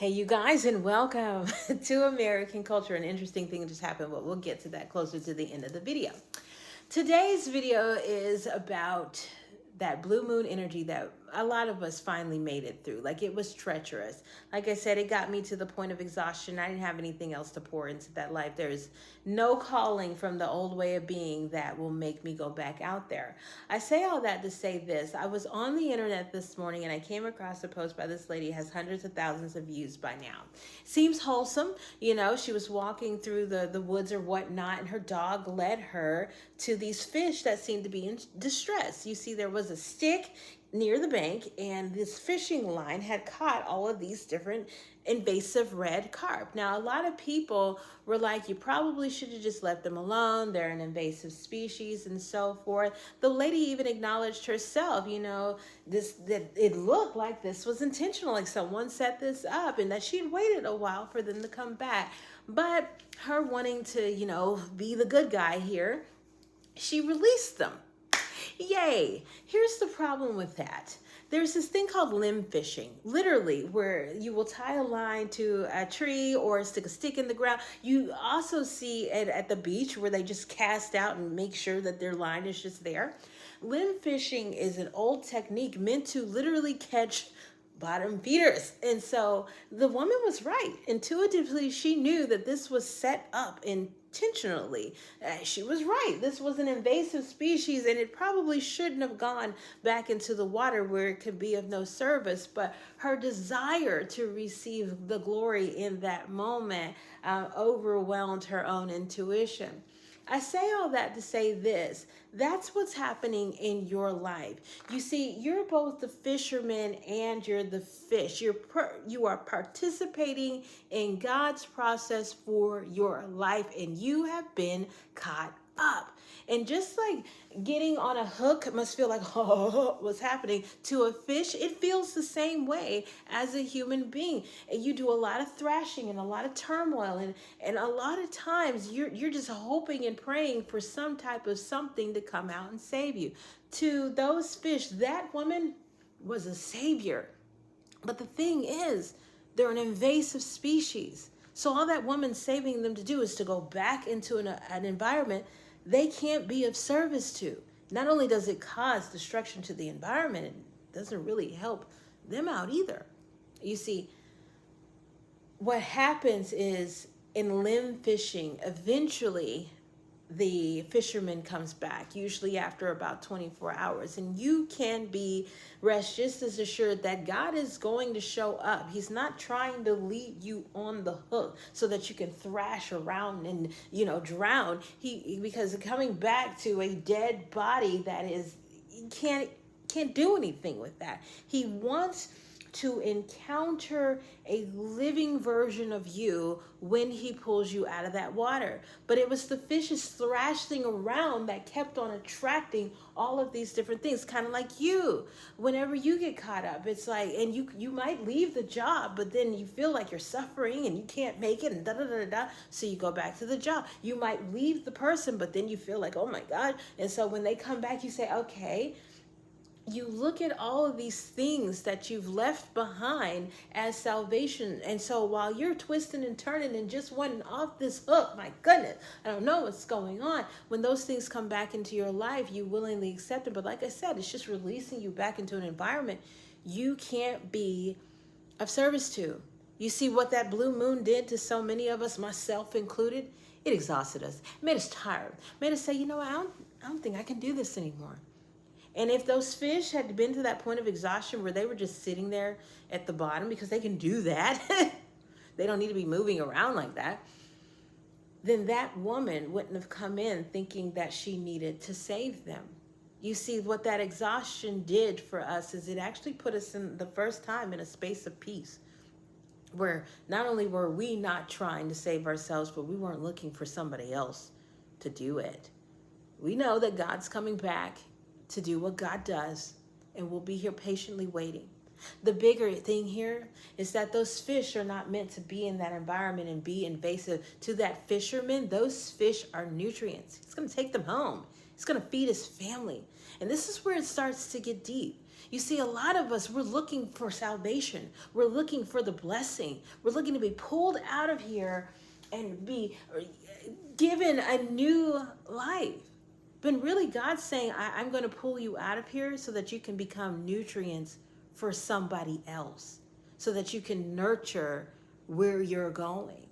Hey, you guys, and welcome to American Culture. An interesting thing just happened, but we'll get to that closer to the end of the video. Today's video is about that blue moon energy that a lot of us finally made it through. Like, it was treacherous. Like I said, it got me to the point of exhaustion. I didn't have anything else to pour into that life. There's no calling from the old way of being that will make me go back out there. I say all that to say this. I was on the internet this morning and I came across a post by this lady, has hundreds of thousands of views by now. Seems wholesome. You know, she was walking through the woods or whatnot, and her dog led her to these fish that seemed to be in distress. You see, there was a stick near the bank, and this fishing line had caught all of these different invasive red carp. Now, a lot of people were like, you probably should have just left them alone. They're an invasive species and so forth. The lady even acknowledged herself, you know, that it looked like this was intentional, like someone set this up and that she'd waited a while for them to come back. But her wanting to, you know, be the good guy here, she released them. Yay. Here's the problem with that. There's this thing called limb fishing, literally, where you will tie a line to a tree or stick a stick in the ground. You also see it at the beach where they just cast out and make sure that their line is just there. Limb fishing is an old technique meant to literally catch bottom feeders. And so the woman was right. Intuitively, she knew that this was set up intentionally. She was right. This was an invasive species and it probably shouldn't have gone back into the water where it could be of no service. But her desire to receive the glory in that moment overwhelmed her own intuition. I say all that to say this. That's what's happening in your life. You see, you're both the fisherman and you're the fish. You are participating in God's process for your life, and you have been caught up. And just like getting on a hook must feel like, oh, what's happening to a fish, it feels the same way as a human being. And you do a lot of thrashing and a lot of turmoil, and a lot of times you're just hoping and praying for some type of something to come out and save you. To those fish, that woman was a savior. But the thing is, they're an invasive species. So all that woman's saving them to do is to go back into an environment they can't be of service to. Not only does it cause destruction to the environment, it doesn't really help them out either. You see, what happens is in limb fishing, eventually the fisherman comes back, usually after about 24 hours. And you can be rest just as assured that God is going to show up. He's not trying to leave you on the hook so that you can thrash around and, you know, drown. Because coming back to a dead body that is, you can't do anything with that. He wants to encounter a living version of you when he pulls you out of that water. But it was the fishes thrashing around that kept on attracting all of these different things, kind of like you. Whenever you get caught up, it's like, and you might leave the job, but then you feel like you're suffering and you can't make it and da da da da. So you go back to the job. You might leave the person, but then you feel like, oh my God. And so when they come back, you say, okay. You look at all of these things that you've left behind as salvation. And so while you're twisting and turning and just wanting off this hook, my goodness, I don't know what's going on. When those things come back into your life, you willingly accept them. But like I said, it's just releasing you back into an environment you can't be of service to. You see what that blue moon did to so many of us, myself included? It exhausted us. It made us tired. It made us say, you know what, I don't think I can do this anymore. And if those fish had been to that point of exhaustion where they were just sitting there at the bottom, because they can do that, they don't need to be moving around like that, then that woman wouldn't have come in thinking that she needed to save them. You see, what that exhaustion did for us is it actually put us in the first time in a space of peace, where not only were we not trying to save ourselves, but we weren't looking for somebody else to do it. We know that God's coming back to do what God does, and we'll be here patiently waiting. The bigger thing here is that those fish are not meant to be in that environment and be invasive. To that fisherman, those fish are nutrients. He's going to take them home. He's going to feed his family. And this is where it starts to get deep. You see, a lot of us, we're looking for salvation. We're looking for the blessing. We're looking to be pulled out of here and be given a new life. But really, God's saying, I'm going to pull you out of here so that you can become nutrients for somebody else, so that you can nurture where you're going.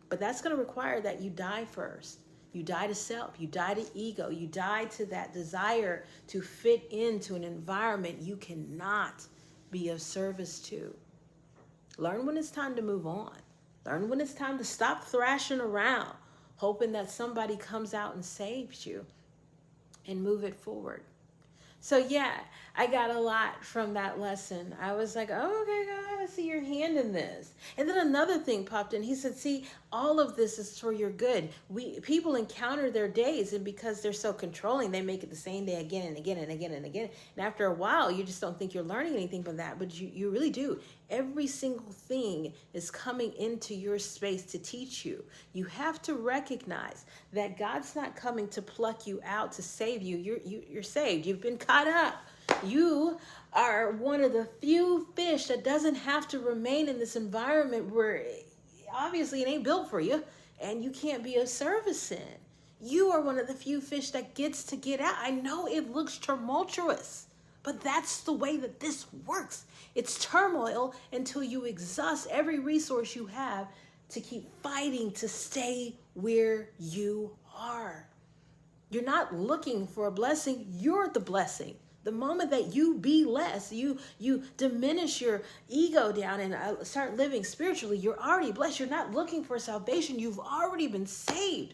But that's going to require that you die first. You die to self. You die to ego. You die to that desire to fit into an environment you cannot be of service to. Learn when it's time to move on. Learn when it's time to stop thrashing around, hoping that somebody comes out and saves you, and move it forward. So yeah, I got a lot from that lesson. I was like, oh, okay, God, I see your hand in this. And then another thing popped in. He said, see, all of this is for your good. People encounter their days, and because they're so controlling, they make it the same day again and again and again and again. And after a while, you just don't think you're learning anything from that, but you really do. Every single thing is coming into your space to teach you. You have to recognize that God's not coming to pluck you out to save you. You're saved. You've been caught up. You are one of the few fish that doesn't have to remain in this environment where obviously it ain't built for you and you can't be of service in. You are one of the few fish that gets to get out. I know it looks tumultuous, but that's the way that this works. It's turmoil until you exhaust every resource you have to keep fighting to stay where you are. You're not looking for a blessing. You're the blessing. The moment that you be less, you diminish your ego down and start living spiritually, you're already blessed. You're not looking for salvation. You've already been saved.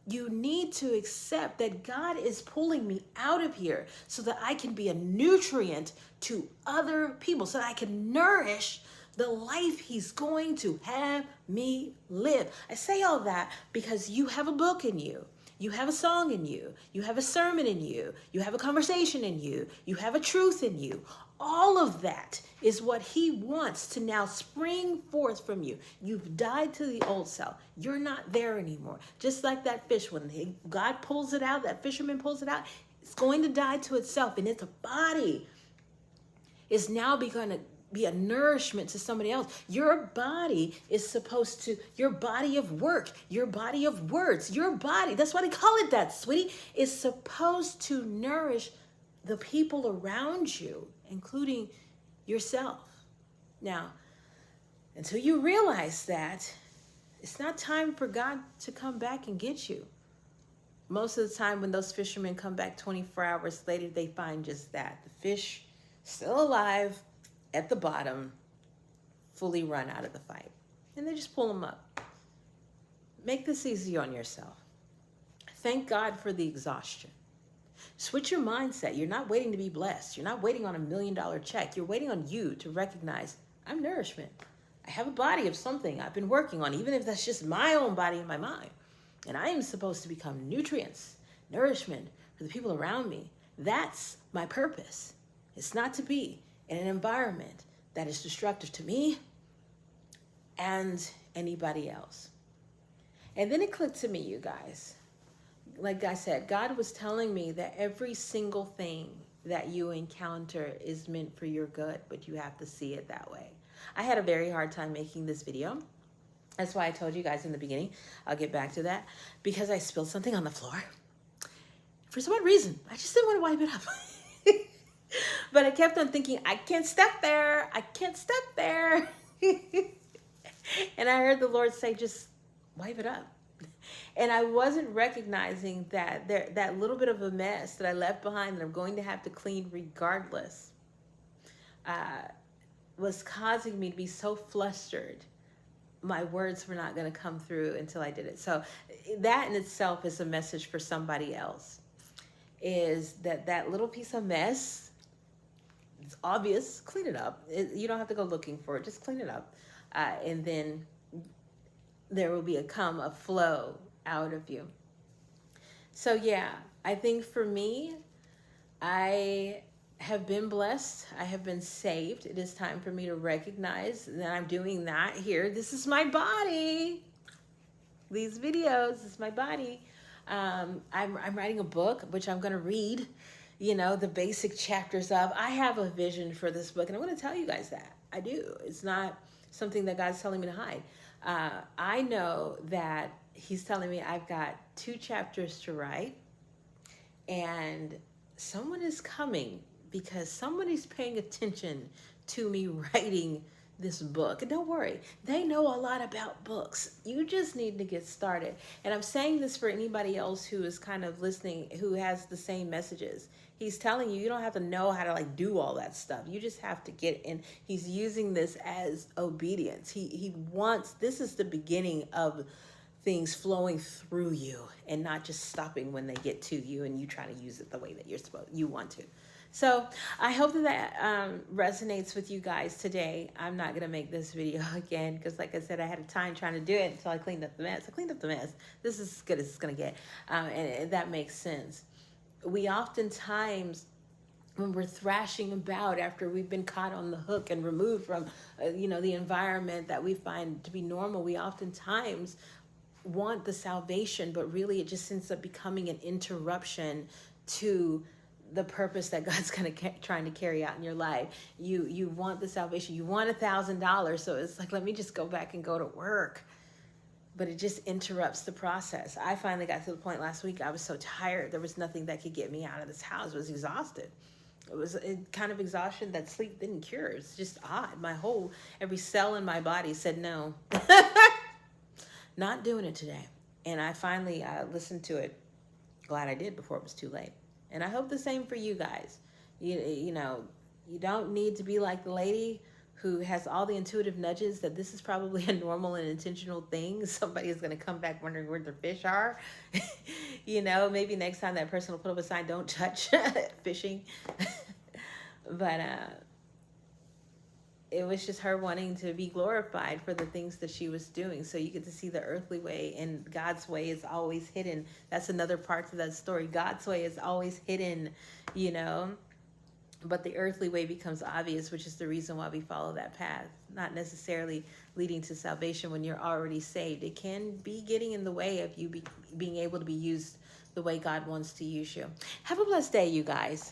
You need to accept that God is pulling me out of here so that I can be a nutrient to other people, so that I can nourish the life he's going to have me live. I say all that because you have a book in you. You have a song in you. You have a sermon in you. You have a conversation in you. You have a truth in you. All of that is what he wants to now spring forth from you. You've died to the old self. You're not there anymore. Just like that fish, when God pulls it out, that fisherman pulls it out, it's going to die to itself, and its body is now going to be a nourishment to somebody else. Your body is supposed to, your body of work, your body of words, your body, that's why they call it that, sweetie, is supposed to nourish the people around you, including yourself. Now, until you realize that, it's not time for God to come back and get you. Most of the time when those fishermen come back 24 hours later, they find just that. The fish still alive, at the bottom, fully run out of the fight. And they just pull them up. Make this easy on yourself. Thank God for the exhaustion. Switch your mindset. You're not waiting to be blessed. You're not waiting on $1 million check. You're waiting on you to recognize, I'm nourishment. I have a body of something I've been working on, even if that's just my own body and my mind. And I am supposed to become nutrients, nourishment for the people around me. That's my purpose. It's not to be in an environment that is destructive to me and anybody else. And then it clicked to me, you guys. Like I said, God was telling me that every single thing that you encounter is meant for your good, but you have to see it that way. I had a very hard time making this video. That's why I told you guys in the beginning. I'll get back to that. Because I spilled something on the floor. For some odd reason, I just didn't want to wipe it up. But I kept on thinking, I can't step there. I can't step there. And I heard the Lord say, just wipe it up. And I wasn't recognizing that that little bit of a mess that I left behind that I'm going to have to clean regardless was causing me to be so flustered. My words were not going to come through until I did it. So that in itself is a message for somebody else, is that little piece of mess, it's obvious, clean it up. You don't have to go looking for it. Just clean it up. And then there will become a flow out of you. So yeah, I think for me, I have been blessed. I have been saved. It is time for me to recognize that I'm doing that here. This is my body. These videos, this is my body. I'm writing a book, which I'm going to read the basic chapters of. I have a vision for this book, and I'm going to tell you guys that. I do. It's not something that God's telling me to hide. I know that He's telling me I've got 2 chapters to write, and someone is coming because somebody's paying attention to me writing this book. And don't worry, they know a lot about books. You just need to get started. And I'm saying this for anybody else who is kind of listening, who has the same messages. He's telling you, you don't have to know how to like do all that stuff. You just have to get in. He's using this as obedience. He wants, this is the beginning of things flowing through you and not just stopping when they get to you and you try to use it the way that you want to. So I hope that resonates with you guys today. I'm not going to make this video again because, like I said, I had a time trying to do it until I cleaned up the mess. I cleaned up the mess. This is as good as it's going to get. And that makes sense. We oftentimes, when we're thrashing about after we've been caught on the hook and removed from, the environment that we find to be normal, we oftentimes want the salvation, but really it just ends up becoming an interruption to the purpose that God's trying to carry out in your life. You want the salvation, you want $1,000, so it's like, let me just go back and go to work. But it just interrupts the process. I finally got to the point last week, I was so tired, there was nothing that could get me out of this house. I was exhausted. It was a kind of exhaustion that sleep didn't cure. It's just odd. Every cell in my body said no. Not doing it today. And I finally listened to it. Glad I did before it was too late. And I hope the same for you guys. You don't need to be like the lady who has all the intuitive nudges that this is probably a normal and intentional thing. Somebody is going to come back wondering where their fish are. Maybe next time that person will put up a sign, don't touch fishing. But it was just her wanting to be glorified for the things that she was doing. So you get to see the earthly way, and God's way is always hidden. That's another part to that story. God's way is always hidden, but the earthly way becomes obvious, which is the reason why we follow that path. Not necessarily leading to salvation when you're already saved. It can be getting in the way of you being able to be used the way God wants to use you. Have a blessed day, you guys.